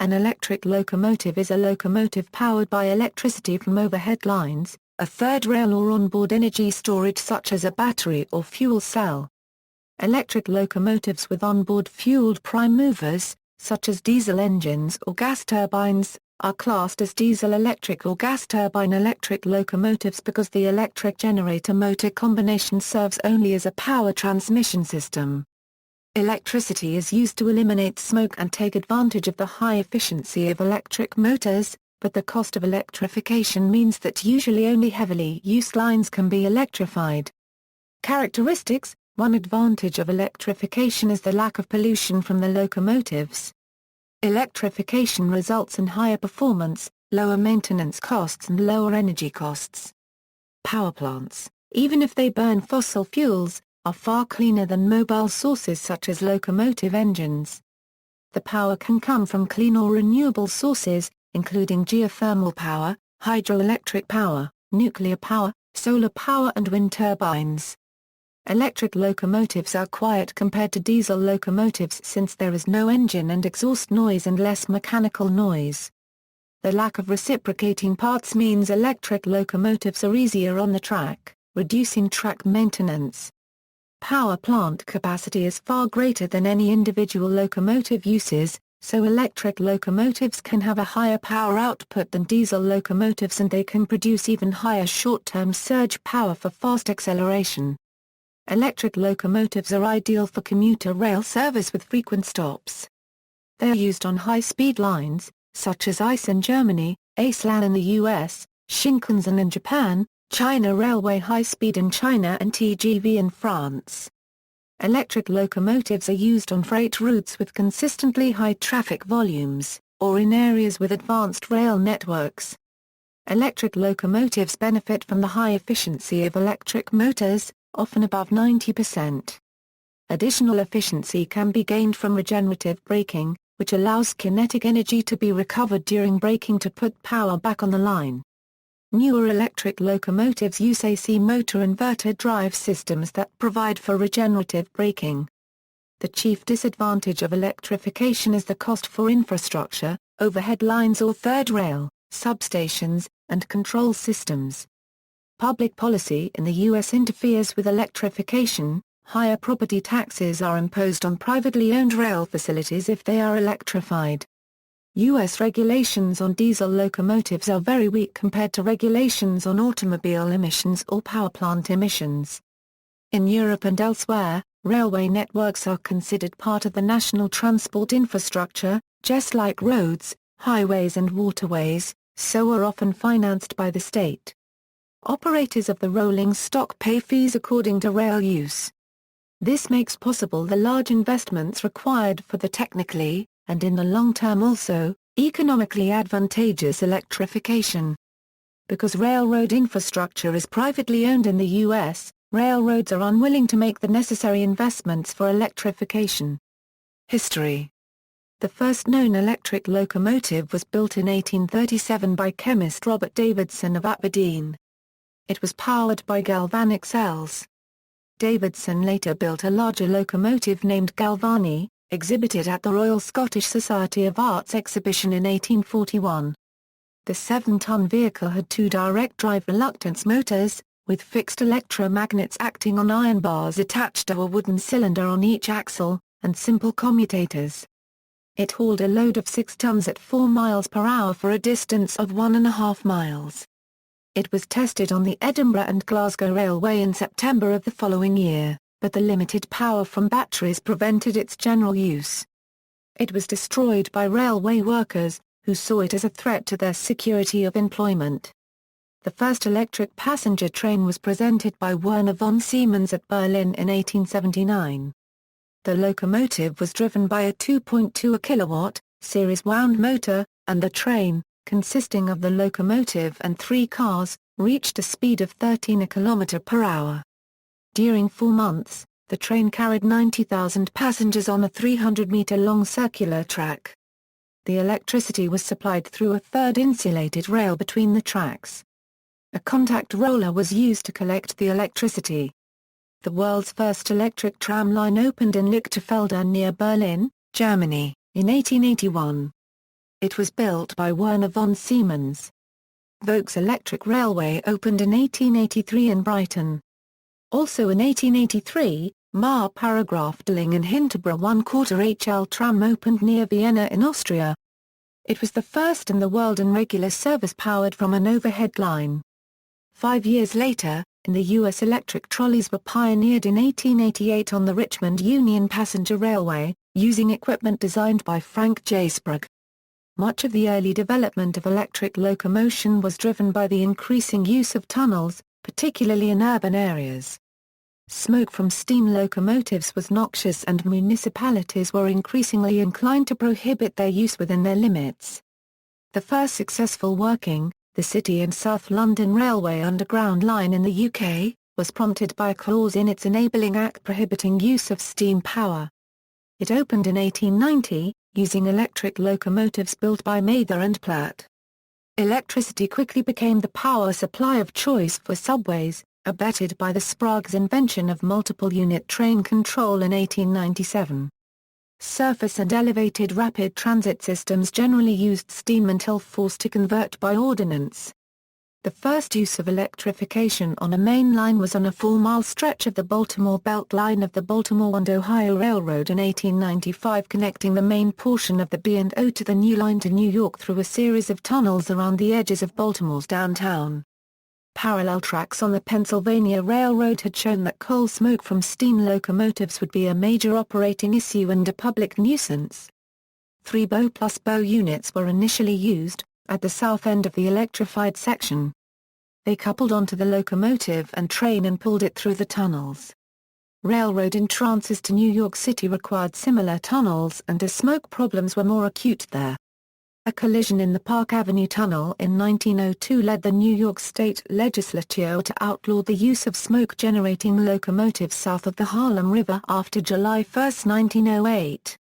An electric locomotive is a locomotive powered by electricity from overhead lines, a third rail or onboard energy storage such as a battery or fuel cell. Electric locomotives with onboard fueled prime movers, such as diesel engines or gas turbines, are classed as diesel-electric or gas turbine-electric locomotives because the electric generator-motor combination serves only as a power transmission system. Electricity is used to eliminate smoke and take advantage of the high efficiency of electric motors, but the cost of electrification means that usually only heavily used lines can be electrified. Characteristics: one advantage of electrification is the lack of pollution from the locomotives. Electrification results in higher performance, lower maintenance costs and lower energy costs. Power plants, even if they burn fossil fuels, are far cleaner than mobile sources such as locomotive engines. The power can come from clean or renewable sources, including geothermal power, hydroelectric power, nuclear power, solar power and wind turbines. Electric locomotives are quiet compared to diesel locomotives since there is no engine and exhaust noise and less mechanical noise. The lack of reciprocating parts means electric locomotives are easier on the track, reducing track maintenance. Power plant capacity is far greater than any individual locomotive uses, so electric locomotives can have a higher power output than diesel locomotives and they can produce even higher short-term surge power for fast acceleration. Electric locomotives are ideal for commuter rail service with frequent stops. They are used on high-speed lines, such as ICE in Germany, ACE-LAN in the US, Shinkansen in Japan, China Railway High-Speed in China and TGV in France. Electric locomotives are used on freight routes with consistently high traffic volumes, or in areas with advanced rail networks. Electric locomotives benefit from the high efficiency of electric motors, often above 90%. Additional efficiency can be gained from regenerative braking, which allows kinetic energy to be recovered during braking to put power back on the line. Newer electric locomotives use AC motor inverter drive systems that provide for regenerative braking. The chief disadvantage of electrification is the cost for infrastructure, overhead lines or third rail, substations, and control systems. Public policy in the U.S. interferes with electrification. Higher property taxes are imposed on privately owned rail facilities if they are electrified. U.S. regulations on diesel locomotives are very weak compared to regulations on automobile emissions or power plant emissions. In Europe and elsewhere, railway networks are considered part of the national transport infrastructure, just like roads, highways and waterways, so are often financed by the state. Operators of the rolling stock pay fees according to rail use. This makes possible the large investments required for the technically, and in the long term also, economically advantageous electrification. Because railroad infrastructure is privately owned in the U.S., railroads are unwilling to make the necessary investments for electrification. History. The first known electric locomotive was built in 1837 by chemist Robert Davidson of Aberdeen. It was powered by galvanic cells. Davidson later built a larger locomotive named Galvani, exhibited at the Royal Scottish Society of Arts exhibition in 1841. The 7-ton vehicle had two direct-drive reluctance motors, with fixed electromagnets acting on iron bars attached to a wooden cylinder on each axle, and simple commutators. It hauled a load of 6 tons at 4 miles per hour for a distance of 1.5 miles. It was tested on the Edinburgh and Glasgow Railway in September of the following year, but the limited power from batteries prevented its general use. It was destroyed by railway workers, who saw it as a threat to their security of employment. The first electric passenger train was presented by Werner von Siemens at Berlin in 1879. The locomotive was driven by a 2.2 kW, series wound motor, and the train, consisting of the locomotive and 3 cars, reached a speed of 13 km per hour. During 4 months, the train carried 90,000 passengers on a 300-meter-long circular track. The electricity was supplied through a third insulated rail between the tracks. A contact roller was used to collect the electricity. The world's first electric tram line opened in Lichterfelde near Berlin, Germany, in 1881. It was built by Werner von Siemens. Vaux Electric Railway opened in 1883 in Brighton. Also in 1883, Mar-Paragraph-Dling in Hinterborough 1/4 HL tram opened near Vienna in Austria. It was the first in the world in regular service powered from an overhead line. 5 years later, in the U.S. electric trolleys were pioneered in 1888 on the Richmond Union Passenger Railway, using equipment designed by Frank J. Sprague. Much of the early development of electric locomotion was driven by the increasing use of tunnels, particularly in urban areas. Smoke from steam locomotives was noxious and municipalities were increasingly inclined to prohibit their use within their limits. The first successful working, the City and South London Railway Underground Line in the UK, was prompted by a clause in its Enabling Act prohibiting use of steam power. It opened in 1890, using electric locomotives built by Mather and Platt. Electricity quickly became the power supply of choice for subways, abetted by the Sprague's invention of multiple-unit train control in 1897. Surface and elevated rapid transit systems generally used steam until forced to convert by ordnance. The first use of electrification on a main line was on a 4-mile stretch of the Baltimore Belt Line of the Baltimore and Ohio Railroad in 1895, connecting the main portion of the B&O to the new line to New York through a series of tunnels around the edges of Baltimore's downtown. Parallel tracks on the Pennsylvania Railroad had shown that coal smoke from steam locomotives would be a major operating issue and a public nuisance. 3 bow-plus-bow units were initially used, at the south end of the electrified section. They coupled onto the locomotive and train and pulled it through the tunnels. Railroad entrances to New York City required similar tunnels and the smoke problems were more acute there. A collision in the Park Avenue Tunnel in 1902 led the New York State Legislature to outlaw the use of smoke-generating locomotives south of the Harlem River after July 1, 1908.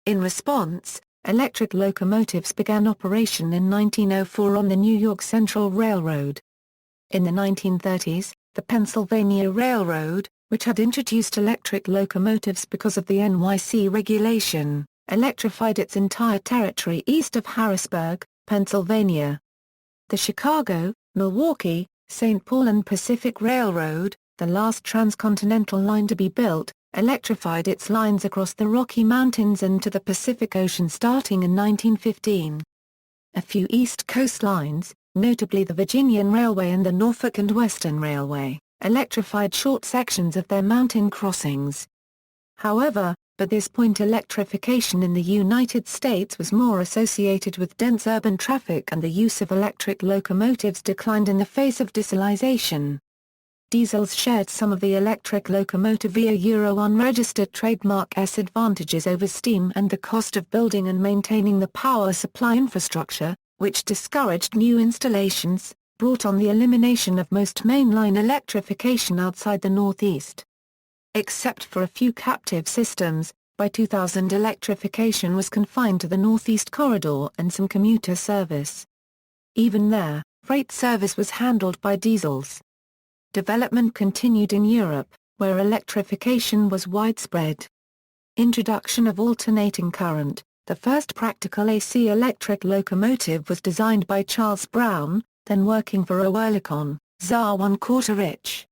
In response, electric locomotives began operation in 1904 on the New York Central Railroad. In the 1930s, the Pennsylvania Railroad, which had introduced electric locomotives because of the NYC regulation, electrified its entire territory east of Harrisburg, Pennsylvania. The Chicago, Milwaukee, St. Paul and Pacific Railroad, the last transcontinental line to be built, electrified its lines across the Rocky Mountains and to the Pacific Ocean starting in 1915. A few East Coast lines, notably the Virginian Railway and the Norfolk and Western Railway, electrified short sections of their mountain crossings. However, by this point electrification in the United States was more associated with dense urban traffic and the use of electric locomotives declined in the face of dieselization. Diesels shared some of the electric locomotive via Euro unregistered trademark S advantages over steam and the cost of building and maintaining the power supply infrastructure, which discouraged new installations, brought on the elimination of most mainline electrification outside the Northeast. Except for a few captive systems, by 2000 electrification was confined to the Northeast Corridor and some commuter service. Even there, freight service was handled by diesels. Development continued in Europe, where electrification was widespread. Introduction of alternating current. The first practical AC electric locomotive was designed by Charles Brown, then working for Oerlikon, Saar 1/4 inch.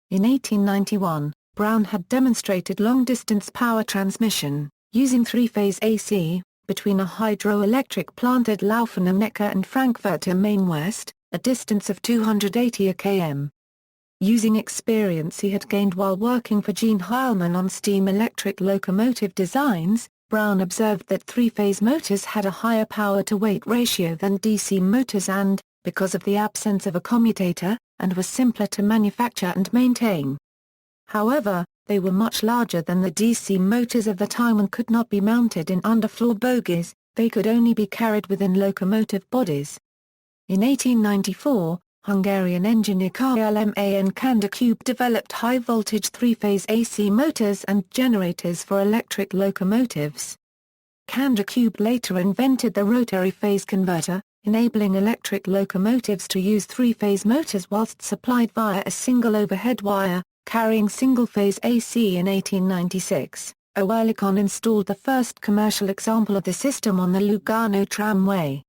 In 1891, Brown had demonstrated long-distance power transmission, using three-phase AC, between a hydroelectric plant at Laufen am Neckar and Frankfurt am Main West, a distance of 280 km. Using experience he had gained while working for Gene Heilmann on steam-electric locomotive designs, Brown observed that three-phase motors had a higher power-to-weight ratio than DC motors and, because of the absence of a commutator, and was simpler to manufacture and maintain. However, they were much larger than the DC motors of the time and could not be mounted in underfloor bogies, they could only be carried within locomotive bodies. In 1894, Hungarian engineer Kálmán Kandakube developed high-voltage three-phase AC motors and generators for electric locomotives. Kandakube later invented the rotary phase converter, enabling electric locomotives to use three-phase motors whilst supplied via a single overhead wire, carrying single-phase AC in 1896. Oerlikon installed the first commercial example of the system on the Lugano tramway.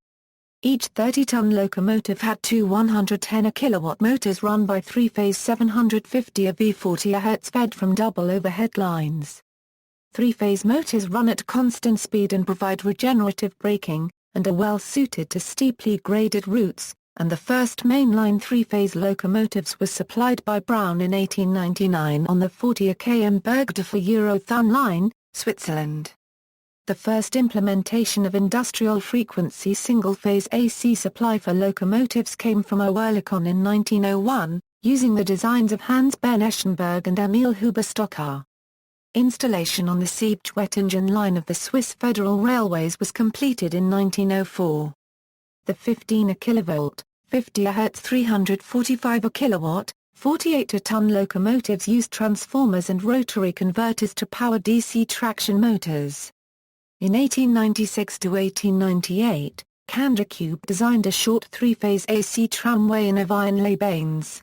Each 30-ton locomotive had two 110 kW motors run by three-phase 750 V40 Hz fed from double overhead lines. Three-phase motors run at constant speed and provide regenerative braking, and are well suited to steeply graded routes, and the first mainline three-phase locomotives was supplied by Brown in 1899 on the 40 km Bergdorf-Eurothon line, Switzerland. The first implementation of industrial frequency single-phase AC supply for locomotives came from Oerlikon in 1901, using the designs of Hans Ben Eschenberg and Emil Huber-Stockar. Installation on the Siebtwettingen line of the Swiss Federal Railways was completed in 1904. The 15 kV, 50 Hz 345 kW, 48-ton locomotives used transformers and rotary converters to power DC traction motors. In 1896 to 1898, Candracube designed a short three-phase AC tramway in Avignon-les-Bains.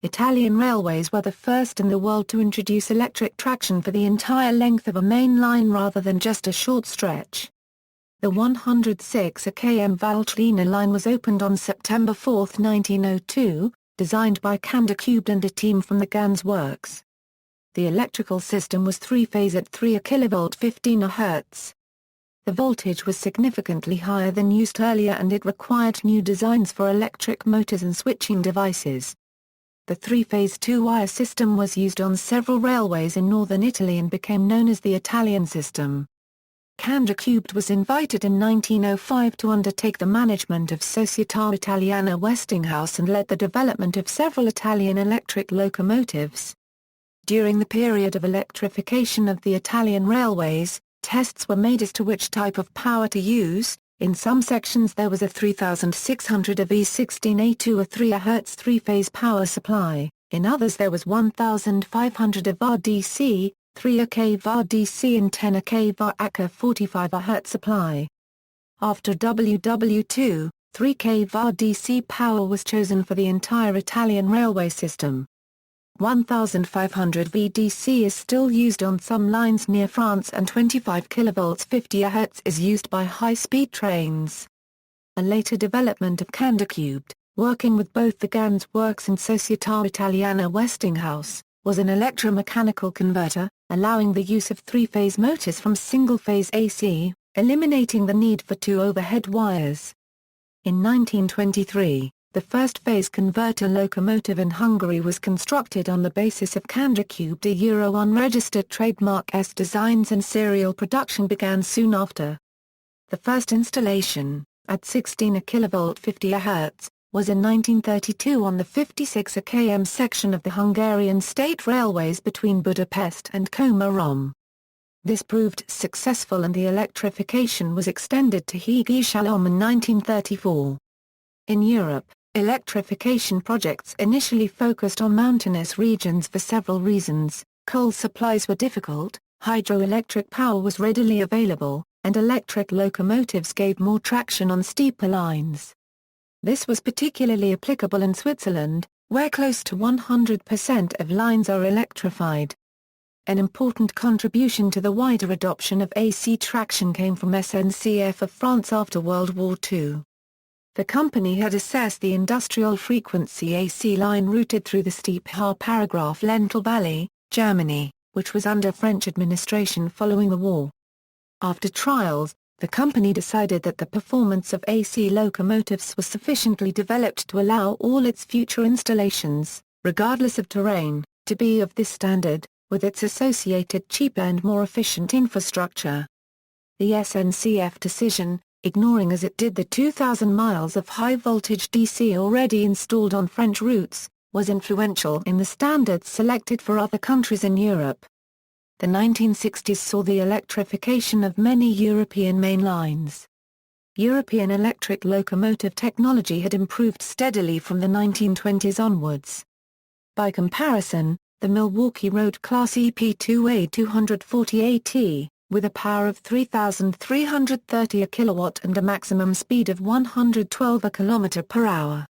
Italian railways were the first in the world to introduce electric traction for the entire length of a main line rather than just a short stretch. The 106 km Valtellina line was opened on September 4, 1902, designed by Candracube and a team from the Gans works. The electrical system was three-phase at 3 kV 15 Hz. The voltage was significantly higher than used earlier and it required new designs for electric motors and switching devices. The three-phase two-wire system was used on several railways in northern Italy and became known as the Italian system. Candracube was invited in 1905 to undertake the management of Società Italiana Westinghouse and led the development of several Italian electric locomotives. During the period of electrification of the Italian railways, tests were made as to which type of power to use. In some sections there was a 3600 V16A2 a 3 Hz three-phase power supply, in others there was 1500 VAR-DC, 3 kV-DC and 10 kV-AC 45 Hz supply. After WW2, 3 kV-DC power was chosen for the entire Italian railway system. 1500 VDC is still used on some lines near France and 25 kV 50 Hz is used by high-speed trains. A later development of Candracube, working with both the Gans works and Società Italiana Westinghouse, was an electromechanical converter, allowing the use of three-phase motors from single-phase AC, eliminating the need for two overhead wires. In 1923, the first phase converter locomotive in Hungary was constructed on the basis of Candracube de Euro unregistered trademark S designs and serial production began soon after. The first installation, at 16 kV 50 Hz, was in 1932 on the 56 km section of the Hungarian state railways between Budapest and Komárom. This proved successful and the electrification was extended to Hegyi-Shalom in 1934. In Europe, electrification projects initially focused on mountainous regions for several reasons. Coal supplies were difficult, hydroelectric power was readily available, and electric locomotives gave more traction on steeper lines. This was particularly applicable in Switzerland, where close to 100% of lines are electrified. An important contribution to the wider adoption of AC traction came from SNCF of France after World War II. The company had assessed the industrial frequency AC line routed through the steep Haar-Paragraph-Lental Valley, Germany, which was under French administration following the war. After trials, the company decided that the performance of AC locomotives was sufficiently developed to allow all its future installations, regardless of terrain, to be of this standard, with its associated cheaper and more efficient infrastructure. The SNCF decision, ignoring as it did the 2,000 miles of high-voltage DC already installed on French routes, was influential in the standards selected for other countries in Europe. The 1960s saw the electrification of many European main lines. European electric locomotive technology had improved steadily from the 1920s onwards. By comparison, the Milwaukee Road Class EP2A 240 AT, with a power of 3,330 kW and a maximum speed of 112 km per hour.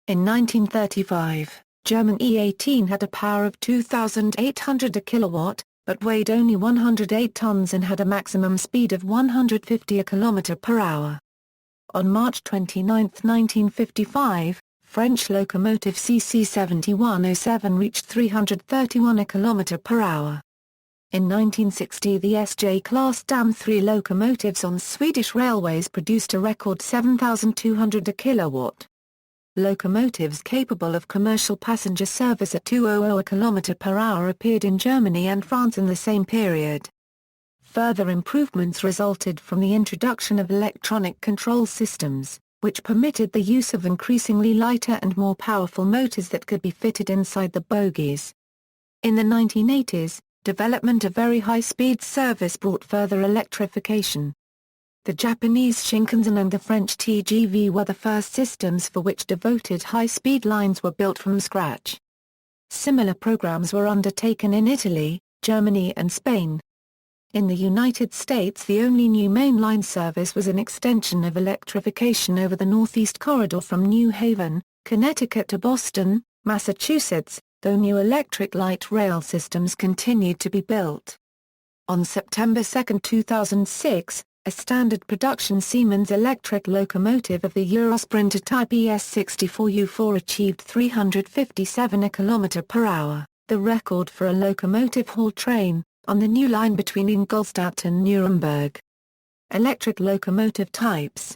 In 1935, German E18 had a power of 2,800 kW, but weighed only 108 tons and had a maximum speed of 150 km per hour. On March 29, 1955, French locomotive CC7107 reached 331 km per hour. In 1960 the SJ-class Dam 3 locomotives on Swedish railways produced a record 7,200 kW. Locomotives capable of commercial passenger service at 200 km per hour appeared in Germany and France in the same period. Further improvements resulted from the introduction of electronic control systems, which permitted the use of increasingly lighter and more powerful motors that could be fitted inside the bogies. In the 1980s, development of very high-speed service brought further electrification. The Japanese Shinkansen and the French TGV were the first systems for which devoted high-speed lines were built from scratch. Similar programs were undertaken in Italy, Germany and Spain. In the United States the only new mainline service was an extension of electrification over the Northeast Corridor from New Haven, Connecticut to Boston, Massachusetts, though new electric light rail systems continued to be built. On September 2, 2006, a standard production Siemens electric locomotive of the Eurosprinter type ES64U4 achieved 357 km per hour, the record for a locomotive haul train, on the new line between Ingolstadt and Nuremberg. Electric locomotive types.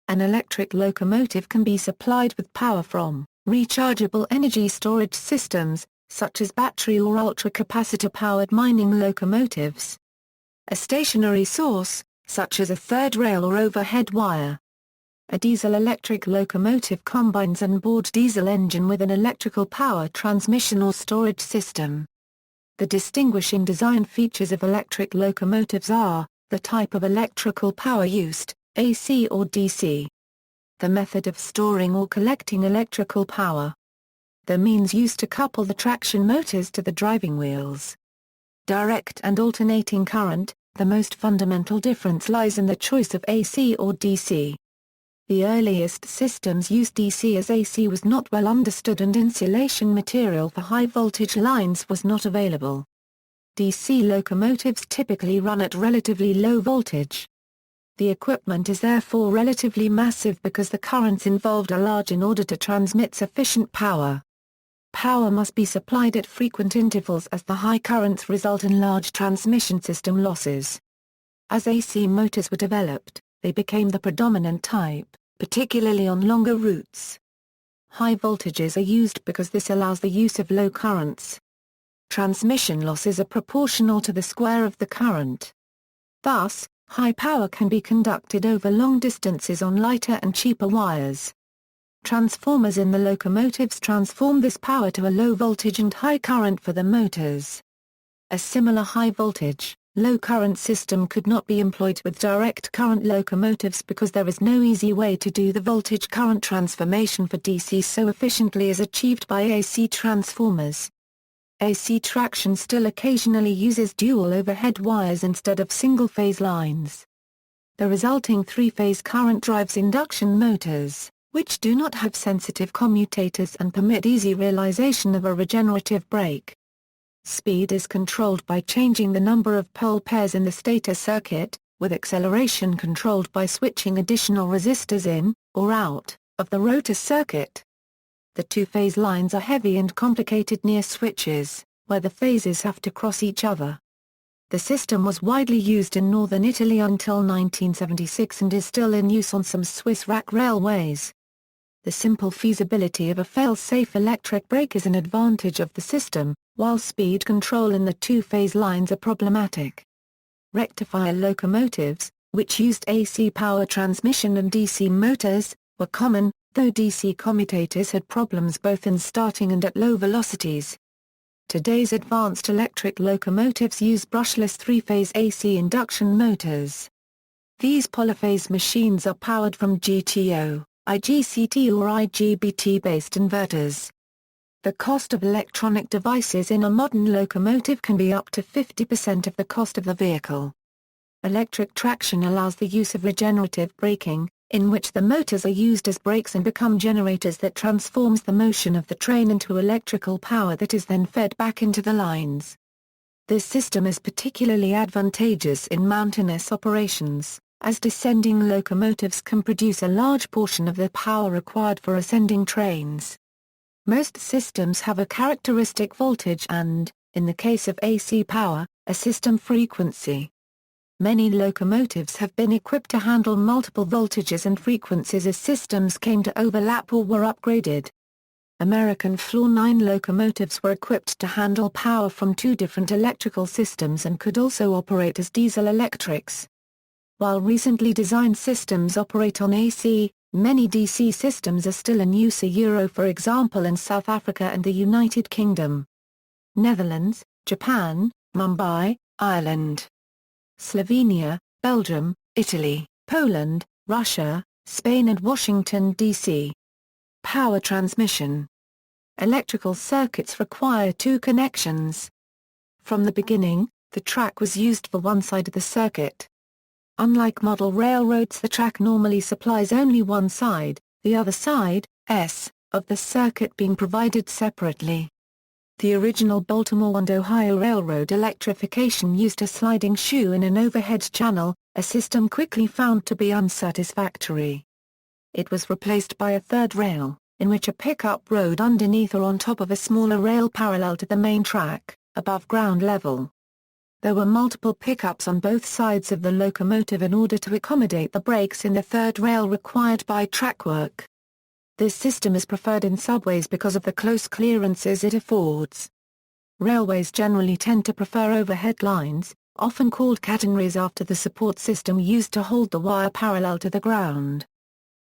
An electric locomotive can be supplied with power from rechargeable energy storage systems, such as battery or ultracapacitor-powered mining locomotives. A stationary source, such as a third rail or overhead wire. A diesel-electric locomotive combines an onboard diesel engine with an electrical power transmission or storage system. The distinguishing design features of electric locomotives are, the type of electrical power used, AC or DC. The method of storing or collecting electrical power. The means used to couple the traction motors to the driving wheels. Direct and alternating current. The most fundamental difference lies in the choice of AC or DC. The earliest systems used DC as AC was not well understood and insulation material for high-voltage lines was not available. DC locomotives typically run at relatively low voltage. The equipment is therefore relatively massive because the currents involved are large in order to transmit sufficient power. Power must be supplied at frequent intervals as the high currents result in large transmission system losses. As AC motors were developed, they became the predominant type, particularly on longer routes. High voltages are used because this allows the use of low currents. Transmission losses are proportional to the square of the current. Thus, high power can be conducted over long distances on lighter and cheaper wires. Transformers in the locomotives transform this power to a low voltage and high current for the motors. A similar high voltage, low current system could not be employed with direct current locomotives because there is no easy way to do the voltage current transformation for DC so efficiently as achieved by AC transformers. AC traction still occasionally uses dual overhead wires instead of single-phase lines. The resulting three-phase current drives induction motors, which do not have sensitive commutators and permit easy realization of a regenerative brake. Speed is controlled by changing the number of pole pairs in the stator circuit, with acceleration controlled by switching additional resistors in, or out, of the rotor circuit. The two-phase lines are heavy and complicated near switches, where the phases have to cross each other. The system was widely used in northern Italy until 1976 and is still in use on some Swiss rack railways. The simple feasibility of a fail-safe electric brake is an advantage of the system, while speed control in the two-phase lines are problematic. Rectifier locomotives, which used AC power transmission and DC motors, were common, though DC commutators had problems both in starting and at low velocities. Today's advanced electric locomotives use brushless three-phase AC induction motors. These polyphase machines are powered from GTO, IGCT or IGBT-based inverters. The cost of electronic devices in a modern locomotive can be up to 50% of the cost of the vehicle. Electric traction allows the use of regenerative braking, in which the motors are used as brakes and become generators that transforms the motion of the train into electrical power that is then fed back into the lines. This system is particularly advantageous in mountainous operations, as descending locomotives can produce a large portion of the power required for ascending trains. Most systems have a characteristic voltage and, in the case of AC power, a system frequency. Many locomotives have been equipped to handle multiple voltages and frequencies as systems came to overlap or were upgraded. American Floor 9 locomotives were equipped to handle power from two different electrical systems and could also operate as diesel electrics. While recently designed systems operate on AC, many DC systems are still in use, for example in South Africa and the United Kingdom. Netherlands, Japan, Mumbai, Ireland, Slovenia, Belgium, Italy, Poland, Russia, Spain and Washington, D.C. Power transmission. Electrical circuits require two connections. From the beginning, the track was used for one side of the circuit. Unlike model railroads, the track normally supplies only one side, the other side, S, of the circuit being provided separately. The original Baltimore and Ohio Railroad electrification used a sliding shoe in an overhead channel, a system quickly found to be unsatisfactory. It was replaced by a third rail, in which a pickup rode underneath or on top of a smaller rail parallel to the main track, above ground level. There were multiple pickups on both sides of the locomotive in order to accommodate the breaks in the third rail required by track work. This system is preferred in subways because of the close clearances it affords. Railways generally tend to prefer overhead lines, often called catenaries after the support system used to hold the wire parallel to the ground.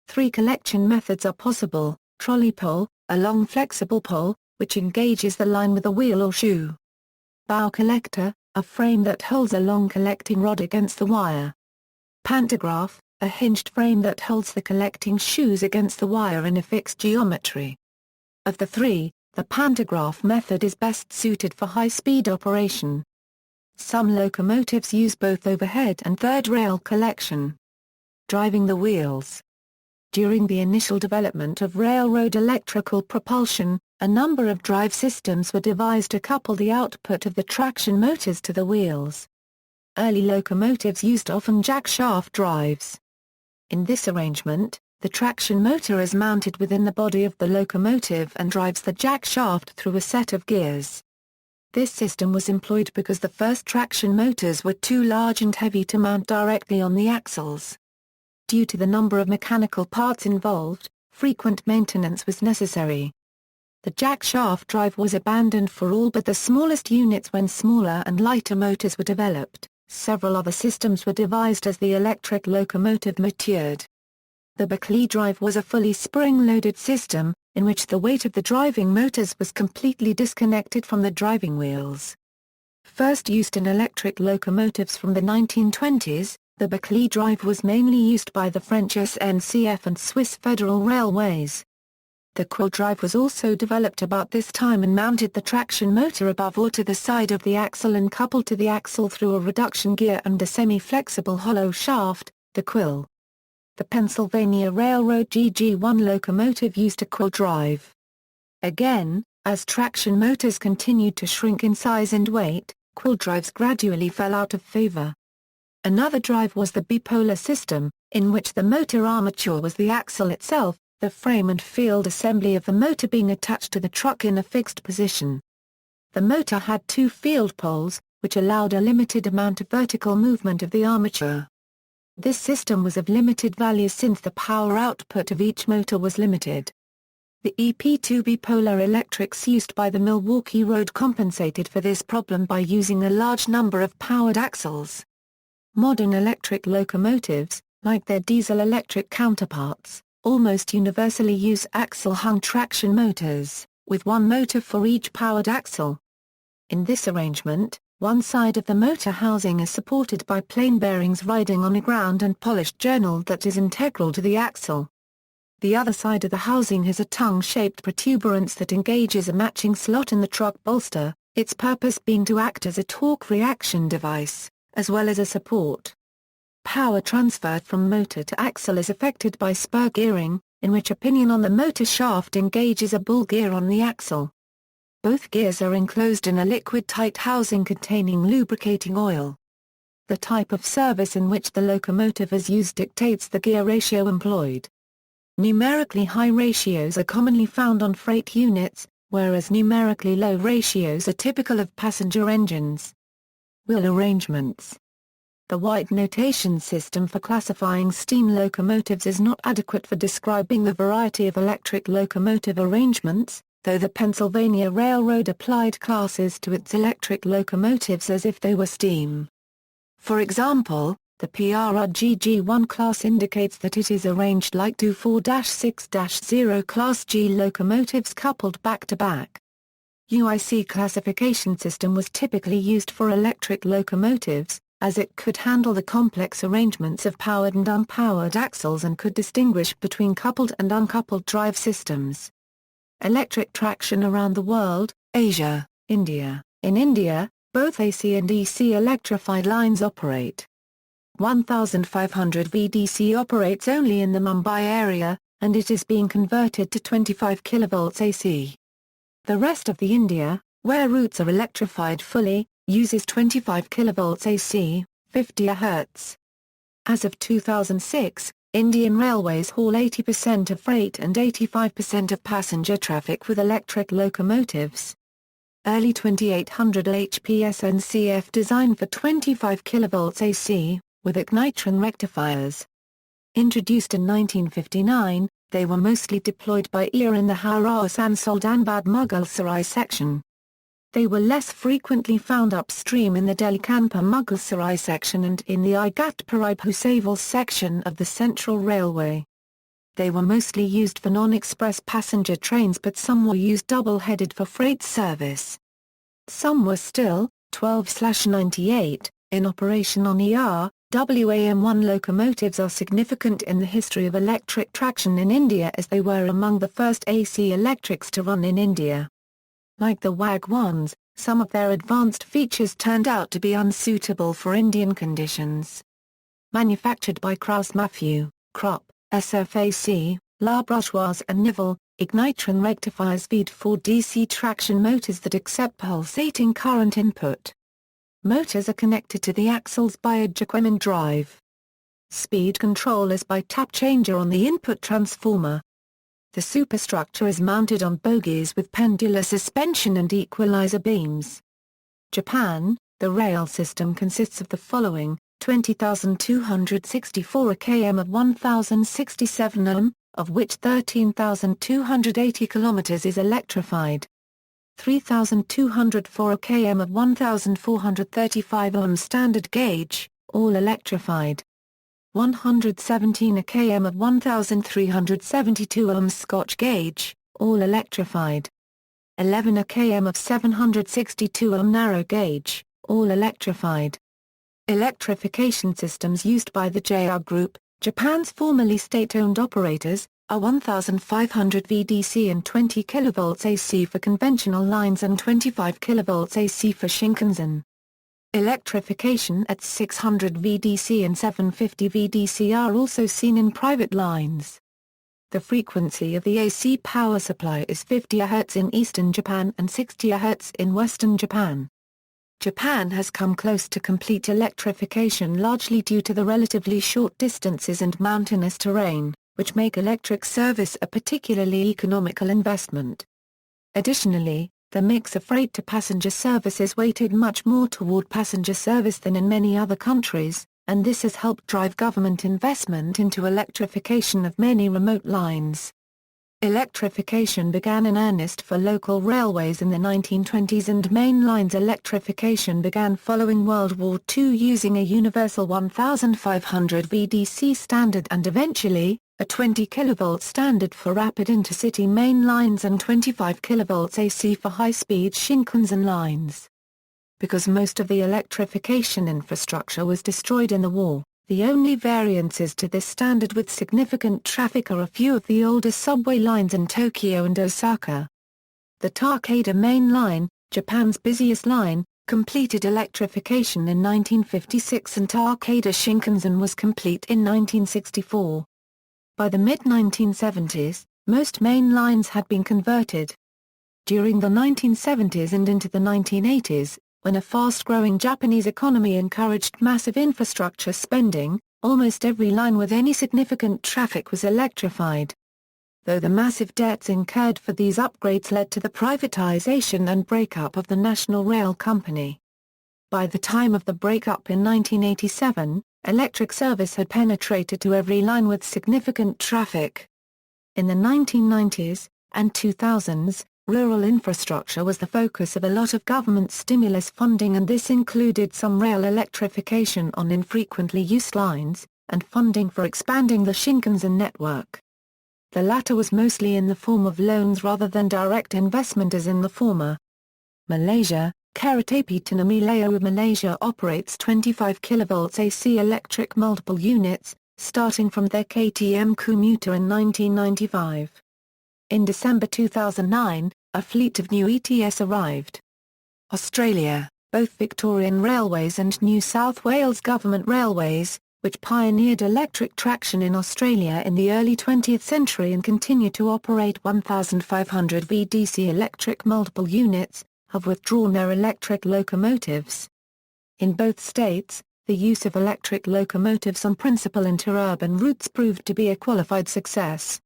Three collection methods are possible: trolley pole, a long flexible pole, which engages the line with a wheel or shoe. Bow collector, a frame that holds a long collecting rod against the wire. Pantograph, a hinged frame that holds the collecting shoes against the wire in a fixed geometry. Of the three, the pantograph method is best suited for high-speed operation. Some locomotives use both overhead and third rail collection. Driving the wheels. During the initial development of railroad electrical propulsion, a number of drive systems were devised to couple the output of the traction motors to the wheels. Early locomotives used often jackshaft drives. In this arrangement, the traction motor is mounted within the body of the locomotive and drives the jackshaft through a set of gears. This system was employed because the first traction motors were too large and heavy to mount directly on the axles. Due to the number of mechanical parts involved, frequent maintenance was necessary. The jackshaft drive was abandoned for all but the smallest units when smaller and lighter motors were developed. Several other systems were devised as the electric locomotive matured. The Berkeley Drive was a fully spring-loaded system, in which the weight of the driving motors was completely disconnected from the driving wheels. First used in electric locomotives from the 1920s, the Berkeley Drive was mainly used by the French SNCF and Swiss Federal Railways. The quill drive was also developed about this time and mounted the traction motor above or to the side of the axle and coupled to the axle through a reduction gear and a semi-flexible hollow shaft, the quill. The Pennsylvania Railroad GG1 locomotive used a quill drive. Again, as traction motors continued to shrink in size and weight, quill drives gradually fell out of favor. Another drive was the bipolar system, in which the motor armature was the axle itself, the frame and field assembly of the motor being attached to the truck in a fixed position. The motor had two field poles, which allowed a limited amount of vertical movement of the armature. This system was of limited value since the power output of each motor was limited. The EP2 bipolar electrics used by the Milwaukee Road compensated for this problem by using a large number of powered axles. Modern electric locomotives, like their diesel-electric counterparts, almost universally use axle-hung traction motors, with one motor for each powered axle. In this arrangement, one side of the motor housing is supported by plain bearings riding on a ground and polished journal that is integral to the axle. The other side of the housing has a tongue-shaped protuberance that engages a matching slot in the truck bolster, its purpose being to act as a torque reaction device, as well as a support. Power transfer from motor to axle is effected by spur gearing, in which a pinion on the motor shaft engages a ball gear on the axle. Both gears are enclosed in a liquid-tight housing containing lubricating oil. The type of service in which the locomotive is used dictates the gear ratio employed. Numerically high ratios are commonly found on freight units, whereas numerically low ratios are typical of passenger engines. Wheel arrangements. The white notation system for classifying steam locomotives is not adequate for describing the variety of electric locomotive arrangements, though the Pennsylvania Railroad applied classes to its electric locomotives as if they were steam. For example, the PRRGG1 class indicates that it is arranged like two 4-6-0 Class G locomotives coupled back-to-back. UIC classification system was typically used for electric locomotives, as it could handle the complex arrangements of powered and unpowered axles and could distinguish between coupled and uncoupled drive systems. Electric traction around the world, Asia, India. In India, both AC and EC electrified lines operate. 1500 VDC operates only in the Mumbai area, and it is being converted to 25 kV AC. The rest of the India, where routes are electrified fully, uses 25 kV AC, 50 Hz. As of 2006, Indian Railways haul 80% of freight and 85% of passenger traffic with electric locomotives. Early 2800 HPS and CF designed for 25 kV AC, with ignition rectifiers. Introduced in 1959, they were mostly deployed by EAR in the Howrah-Asansol-Dhanbad Mughal section. They were less frequently found upstream in the Delhi-Kanpur-Mughal section and in the Igatpuri-Bhusawal section of the Central Railway. They were mostly used for non-express passenger trains, but some were used double-headed for freight service. Some were still, 12/98, in operation on ER. WAM1 locomotives are significant in the history of electric traction in India as they were among the first AC electrics to run in India. Like the WAG-1s, some of their advanced features turned out to be unsuitable for Indian conditions. Manufactured by Krauss-Maffei, Krupp, SFAC, La Bourgeoise and Nivel, ignition rectifiers feed 4 DC traction motors that accept pulsating current input. Motors are connected to the axles by a Jaquemin drive. Speed control is by tap changer on the input transformer. The superstructure is mounted on bogies with pendular suspension and equalizer beams. Japan, the rail system consists of the following: 20,264 km of 1,067 ohm, of which 13,280 km is electrified. 3,204 km of 1,435 ohm standard gauge, all electrified. 117 km of 1,372 ohm Scotch gauge, all electrified. 11 km of 762 ohm narrow gauge, all electrified. Electrification systems used by the JR Group, Japan's formerly state-owned operators, are 1,500 VDC and 20 kV AC for conventional lines and 25 kV AC for Shinkansen. Electrification at 600 VDC and 750 VDC are also seen in private lines. The frequency of the AC power supply is 50 Hz in eastern Japan and 60 Hz in western Japan. Japan has come close to complete electrification largely due to the relatively short distances and mountainous terrain, which make electric service a particularly economical investment. Additionally, the mix of freight to passenger service is weighted much more toward passenger service than in many other countries, and this has helped drive government investment into electrification of many remote lines. Electrification began in earnest for local railways in the 1920s, and main lines electrification began following World War II using a universal 1,500 VDC standard and eventually, a 20 kV standard for rapid intercity main lines and 25 kV AC for high-speed Shinkansen lines. Because most of the electrification infrastructure was destroyed in the war, the only variances to this standard with significant traffic are a few of the older subway lines in Tokyo and Osaka. The Takeda Main Line, Japan's busiest line, completed electrification in 1956 and Takeda Shinkansen was complete in 1964. By the mid-1970s, most main lines had been converted. During the 1970s and into the 1980s, when a fast-growing Japanese economy encouraged massive infrastructure spending, almost every line with any significant traffic was electrified. Though the massive debts incurred for these upgrades led to the privatization and breakup of the National Rail Company. By the time of the breakup in 1987, electric service had penetrated to every line with significant traffic. In the 1990s and 2000s, rural infrastructure was the focus of a lot of government stimulus funding, and this included some rail electrification on infrequently used lines, and funding for expanding the Shinkansen network. The latter was mostly in the form of loans rather than direct investment as in the former. Malaysia, Kereta Api Tanah Malaysia operates 25 kV AC electric multiple units, starting from their KTM commuter in 1995. In December 2009, a fleet of new ETS arrived. Australia, both Victorian Railways and New South Wales Government Railways, which pioneered electric traction in Australia in the early 20th century and continue to operate 1,500 VDC electric multiple units, have withdrawn their electric locomotives. In both states, the use of electric locomotives on principal interurban routes proved to be a qualified success.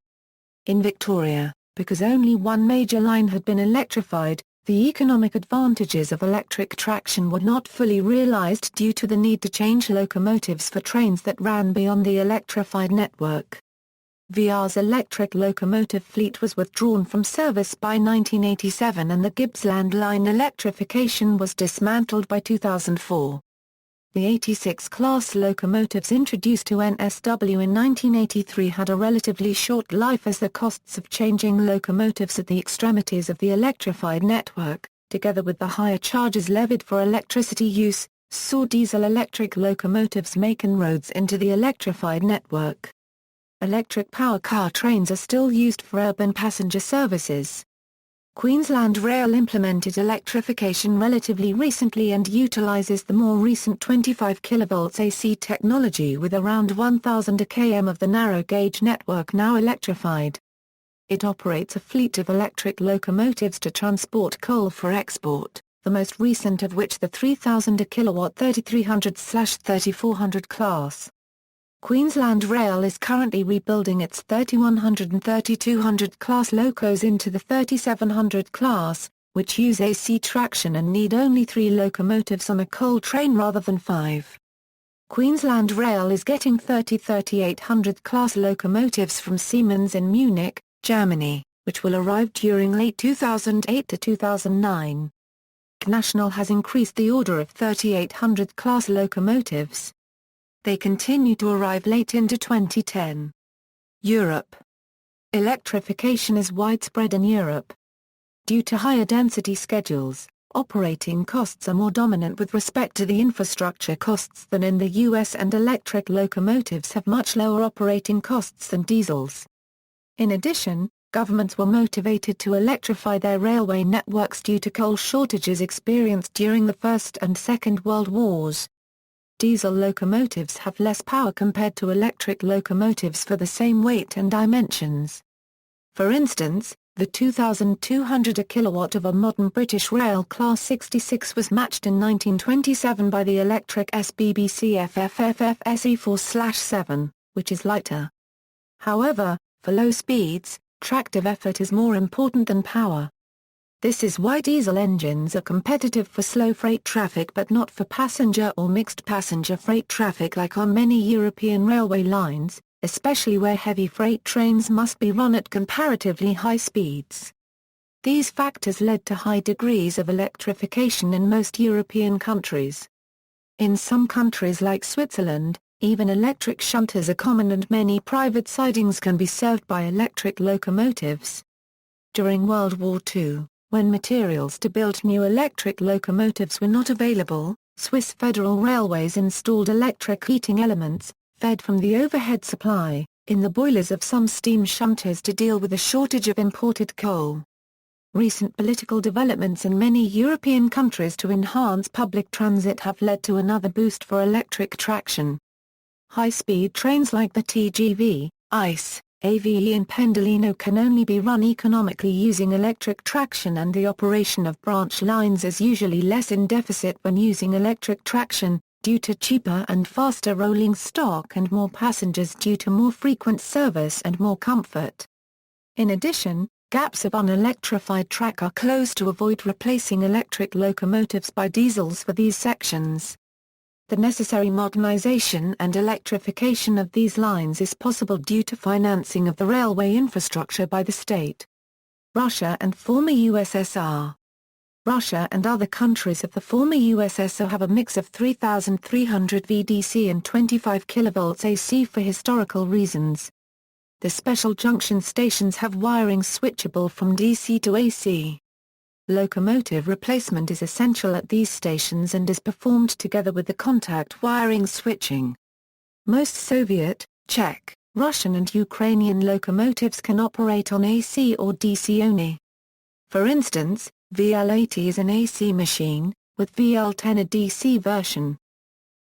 In Victoria, because only one major line had been electrified, the economic advantages of electric traction were not fully realised due to the need to change locomotives for trains that ran beyond the electrified network. VR's electric locomotive fleet was withdrawn from service by 1987 and the Gippsland Line electrification was dismantled by 2004. The 86 class locomotives introduced to NSW in 1983 had a relatively short life as the costs of changing locomotives at the extremities of the electrified network, together with the higher charges levied for electricity use, saw diesel-electric locomotives make inroads into the electrified network. Electric power car trains are still used for urban passenger services. Queensland Rail implemented electrification relatively recently and utilises the more recent 25 kV AC technology with around 1,000 km of the narrow gauge network now electrified. It operates a fleet of electric locomotives to transport coal for export, the most recent of which the 3,000 kW 3300/3400 class. Queensland Rail is currently rebuilding its 3100 and 3200 class locos into the 3700 class, which use AC traction and need only 3 locomotives on a coal train rather than 5. Queensland Rail is getting 3800 class locomotives from Siemens in Munich, Germany, which will arrive during late 2008 to 2009. National has increased the order of 3800 class locomotives. They continue to arrive late into 2010. Europe. Electrification is widespread in Europe. Due to higher density schedules, operating costs are more dominant with respect to the infrastructure costs than in the US, and electric locomotives have much lower operating costs than diesels. In addition, governments were motivated to electrify their railway networks due to coal shortages experienced during the First and Second World Wars. Diesel locomotives have less power compared to electric locomotives for the same weight and dimensions. For instance, the 2,200 kW of a modern British Rail Class 66 was matched in 1927 by the electric SBBC FFFF SE4/7, which is lighter. However, for low speeds, tractive effort is more important than power. This is why diesel engines are competitive for slow freight traffic but not for passenger or mixed passenger freight traffic like on many European railway lines, especially where heavy freight trains must be run at comparatively high speeds. These factors led to high degrees of electrification in most European countries. In some countries like Switzerland, even electric shunters are common and many private sidings can be served by electric locomotives. During World War II, when materials to build new electric locomotives were not available, Swiss Federal Railways installed electric heating elements, fed from the overhead supply, in the boilers of some steam shunters to deal with a shortage of imported coal. Recent political developments in many European countries to enhance public transit have led to another boost for electric traction. High-speed trains like the TGV, ICE, AVE and Pendolino can only be run economically using electric traction, and the operation of branch lines is usually less in deficit when using electric traction, due to cheaper and faster rolling stock and more passengers due to more frequent service and more comfort. In addition, gaps of unelectrified track are closed to avoid replacing electric locomotives by diesels for these sections. The necessary modernization and electrification of these lines is possible due to financing of the railway infrastructure by the state. Russia and former USSR. Russia and other countries of the former USSR have a mix of 3,300 VDC and 25 kV AC for historical reasons. The special junction stations have wiring switchable from DC to AC. Locomotive replacement is essential at these stations and is performed together with the contact wiring switching. Most Soviet, Czech, Russian and Ukrainian locomotives can operate on AC or DC only. For instance, VL80 is an AC machine, with VL10 a DC version.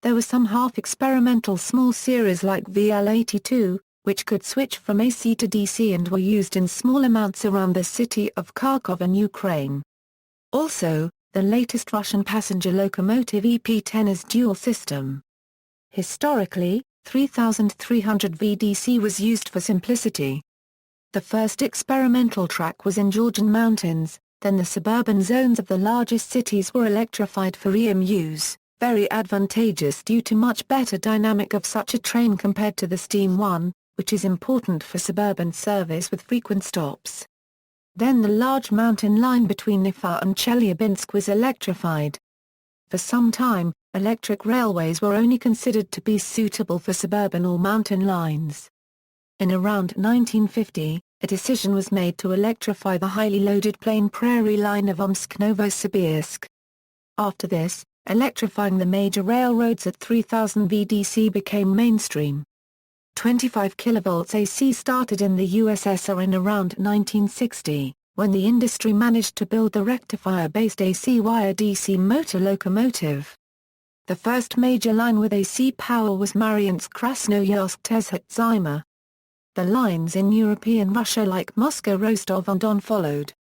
There were some half-experimental small series like VL82, which could switch from AC to DC and were used in small amounts around the city of Kharkov in Ukraine. Also, the latest Russian passenger locomotive EP10 is dual system. Historically, 3,300 VDC was used for simplicity. The first experimental track was in Georgian mountains, then the suburban zones of the largest cities were electrified for EM use, very advantageous due to much better dynamic of such a train compared to the steam one, which is important for suburban service with frequent stops. Then the large mountain line between Nifa and Chelyabinsk was electrified. For some time, electric railways were only considered to be suitable for suburban or mountain lines. In around 1950, a decision was made to electrify the highly loaded plain prairie line of Omsk-Novosibirsk. After this, electrifying the major railroads at 3000 VDC became mainstream. 25 kV AC started in the USSR in around 1960, when the industry managed to build the rectifier-based AC wire DC motor locomotive. The first major line with AC power was Mariinsk-Krasnoyarsk-Tezhat-Zyma. The lines in European Russia like Moscow, Rostov-on-Don followed.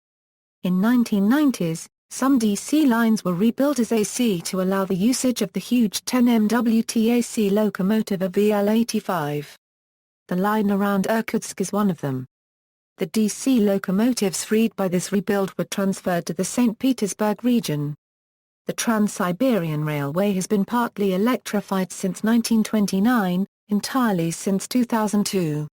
In 1990s, some DC lines were rebuilt as AC to allow the usage of the huge 10 MWT AC locomotive of VL85. The line around Irkutsk is one of them. The DC locomotives freed by this rebuild were transferred to the St. Petersburg region. The Trans-Siberian Railway has been partly electrified since 1929, entirely since 2002.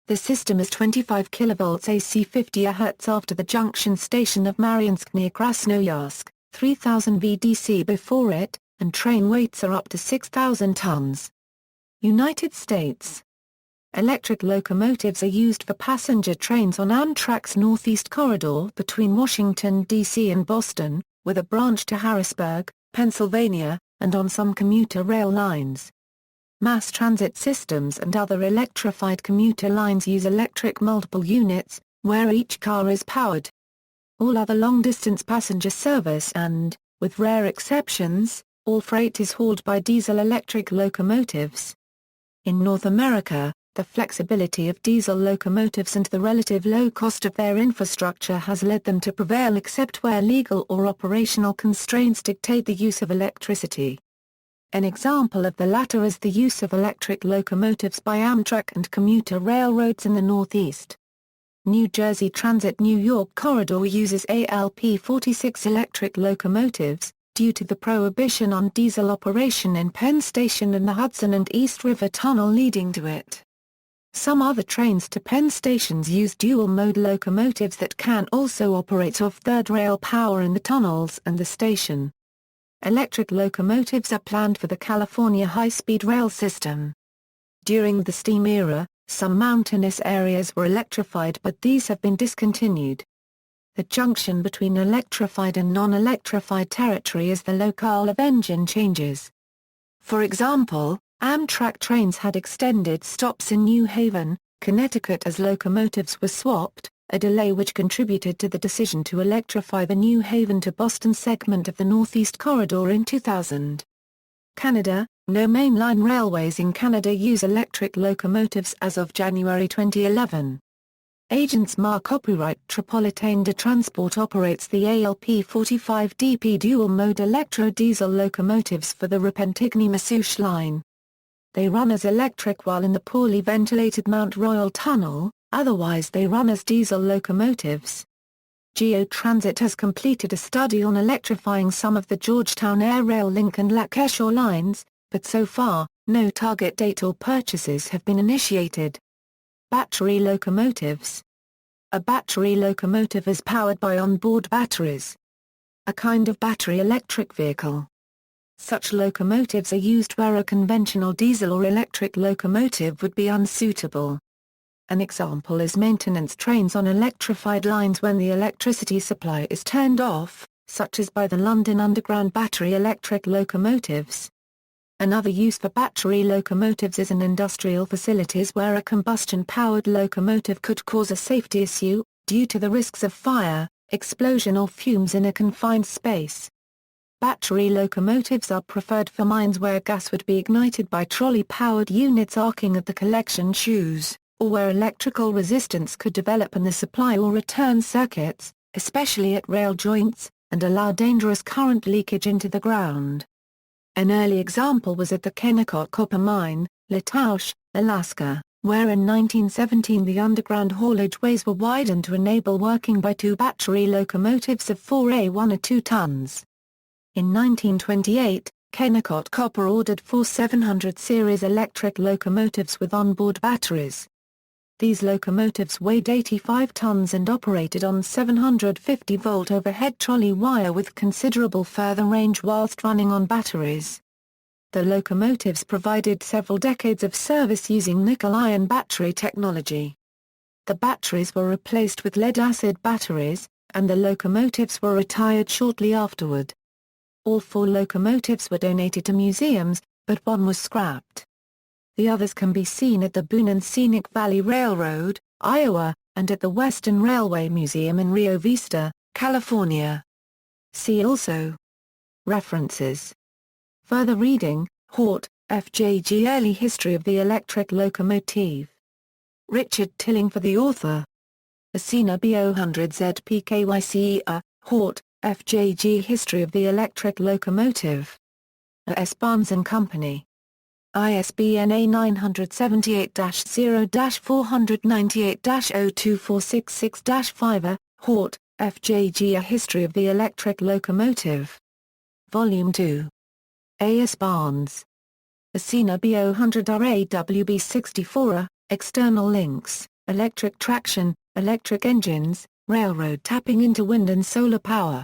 The system is 25 kV AC 50 Hz after the junction station of Mariinsk near Krasnoyarsk, 3000 VDC before it, and train weights are up to 6,000 tons. United States. Electric locomotives are used for passenger trains on Amtrak's Northeast Corridor between Washington, D.C. and Boston, with a branch to Harrisburg, Pennsylvania, and on some commuter rail lines. Mass transit systems and other electrified commuter lines use electric multiple units, where each car is powered. All other long-distance passenger service and, with rare exceptions, all freight is hauled by diesel-electric locomotives. In North America, the flexibility of diesel locomotives and the relative low cost of their infrastructure has led them to prevail except where legal or operational constraints dictate the use of electricity. An example of the latter is the use of electric locomotives by Amtrak and commuter railroads in the Northeast. New Jersey Transit New York Corridor uses ALP-46 electric locomotives, due to the prohibition on diesel operation in Penn Station and the Hudson and East River Tunnel leading to it. Some other trains to Penn stations use dual-mode locomotives that can also operate off third rail power in the tunnels and the station. Electric locomotives are planned for the California high-speed rail system. During the steam era, some mountainous areas were electrified, but these have been discontinued. The junction between electrified and non-electrified territory is the locale of engine changes. For example, Amtrak trains had extended stops in New Haven, Connecticut as locomotives were swapped, a delay which contributed to the decision to electrify the New Haven to Boston segment of the Northeast Corridor in 2000. Canada, No mainline railways in Canada use electric locomotives as of January 2011. Agence Mar Copyright Tripolitain de Transport operates the ALP-45DP dual-mode electro-diesel locomotives for the Repentigny-Masouche line. They run as electric while in the poorly ventilated Mount Royal Tunnel, otherwise they run as diesel locomotives. Geotransit has completed a study on electrifying some of the Georgetown Air Rail Link and Lac Eshore lines, but so far, no target date or purchases have been initiated. Battery locomotives. A battery locomotive is powered by onboard batteries. A kind of battery electric vehicle. Such locomotives are used where a conventional diesel or electric locomotive would be unsuitable. An example is maintenance trains on electrified lines when the electricity supply is turned off, such as by the London Underground battery electric locomotives. Another use for battery locomotives is in industrial facilities where a combustion-powered locomotive could cause a safety issue, due to the risks of fire, explosion or fumes in a confined space. Battery locomotives are preferred for mines where gas would be ignited by trolley-powered units arcing at the collection shoes, or where electrical resistance could develop in the supply or return circuits, especially at rail joints, and allow dangerous current leakage into the ground. An early example was at the Kennecott copper mine, Latouche, Alaska, where in 1917 the underground haulage ways were widened to enable working by two battery locomotives of 4A1 or 2 tons. In 1928, Kennecott Copper ordered 4 700 series electric locomotives with onboard batteries. These locomotives weighed 85 tons and operated on 750-volt overhead trolley wire with considerable further range whilst running on batteries. The locomotives provided several decades of service using nickel-ion battery technology. The batteries were replaced with lead-acid batteries, and the locomotives were retired shortly afterward. All 4 locomotives were donated to museums, but one was scrapped. The others can be seen at the Boone and Scenic Valley Railroad, Iowa, and at the Western Railway Museum in Rio Vista, California. See also. References. Further reading, Hort, F.J.G. Early History of the Electric Locomotive. Richard Tilling for the author. Asina B000 ZPKYCE, Hort, F.J.G. History of the Electric Locomotive. A.S. Barnes & Company. ISBN A978-0-498-02466-5. Hort, F.J.G. A History of the Electric Locomotive. Volume 2. A.S. Barnes. Asina B000 RAWB64. External links, electric traction, electric engines, railroad tapping into wind and solar power.